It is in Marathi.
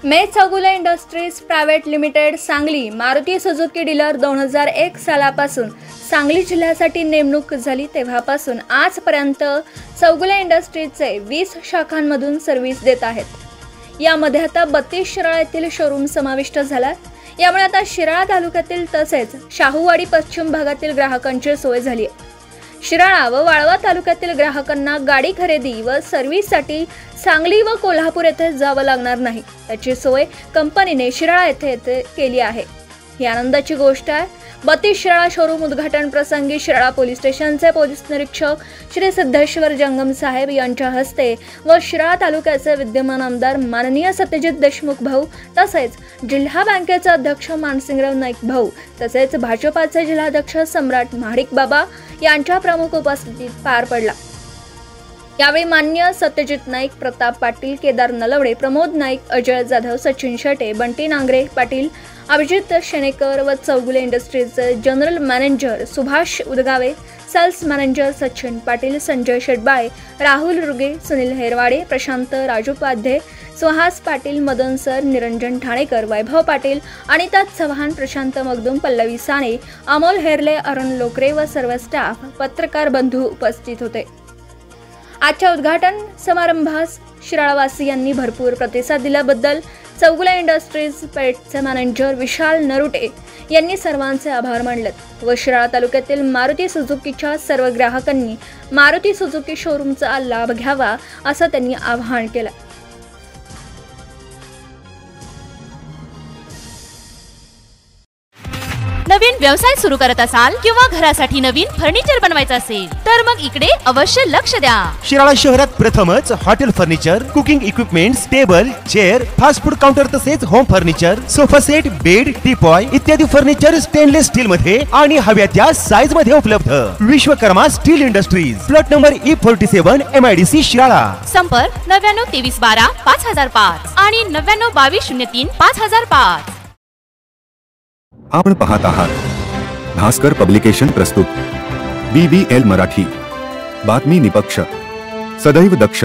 मे Chougule industries private limited Sangli Maruti Suzuki dealer 2001 सालापासून सांगली जिल्ह्यासाठी नेमणूक झाली तेव्हापासून आजपर्यंत चौगुले इंडस्ट्रीजचे 20 शाखांमधून सर्व्हिस देत आहेत। यामध्ये आता 32 शिराळा येथील शोरूम समाविष्ट झाला। यामुळे आता शिराळा तालुक्यातील तसेच शाहूवाडी पश्चिम भागातील ग्राहकांची सोय झाली आहे। शिराळा व वाळवा तालुक्यातील ग्राहकांना गाडी खरेदी व सर्व्हिससाठी सांगली व कोल्हापूर येथे जावं लागणार नाही। त्याची सोय कंपनीने शिराळा येथे केली आहे। ही आनंदाची गोष्ट आहे। 32 शिराळा शोरूम उद्घाटन प्रसंगी शिराळा पोलीस स्टेशनचे पोलीस निरीक्षक श्री सिद्धेश्वर जंगम साहेब यांच्या हस्ते व शिराळा तालुक्याचे विद्यमान आमदार माननीय सत्यजित देशमुख भाऊ तसेच जिल्हा बँकेचे अध्यक्ष मानसिंगराव नाईक भाऊ तसेच भाजपाचे जिल्हाध्यक्ष सम्राट महाडिक बाबा यांच्या प्रमुख उपस्थितीत पार पडला। यावेळी मान्य सत्यजित नाईक, प्रताप पाटील, केदार नलवडे, प्रमोद नाईक, अजय जाधव, सचिन शेटे, बंटी नांगरे पाटील, अभिजित शेनेकर व चौगुले इंडस्ट्रीजचे general manager Subhash Udgave, sales manager Sachin Patil, Sanjay Shetbale, Rahul Ruge, Sunil Herwade, Prashant Rajupadhye, Suhas Patil, Madan sir, Niranjan Thanekar, Vaibhav Patil, Anita Chavan, Prashant Magdum, Pallavi Sane, Amol Herle, Arun Lokare व सर्व स्टाफ, पत्रकार बंधू उपस्थित होते। आजच्या उद्घाटन समारंभास शिराळावासियांनी भरपूर प्रतिसाद दिल्याबद्दल चौगुले इंडस्ट्रीज पेठचे मॅनेजर विशाल नरुटे यांनी सर्वांचे आभार मानले व शिराळा तालुक्यातील मारुती सुझुकीच्या सर्व ग्राहकांनी मारुती सुझुकी शोरूमचा लाभ घ्यावा असं त्यांनी आवाहन केलं। नवीन व्यवसाय सुरू करत असाल किंवा घरासाठी नवीन फर्निचर बनवायचं असेल तर मग इकडे अवश्य लक्ष द्या। शिराळा शहरात प्रथमच hotel furniture, cooking equipments, table, chair, fast food counter तसेच home furniture, sofa set, bed, teapoy इत्यादी फर्निचर स्टेनलेस स्टील मध्ये आणि हव्या त्या साइज मध्ये उपलब्ध। Vishwakarma steel industries, plot number E47, MIDC Shirala. संपर्क 99 23 12 5005 आणि 99 22 03 5005। आपण पाहत आहात भास्कर पब्लिकेशन प्रस्तुत BBL मराठी, बातमी निपक्ष, सदैव दक्ष।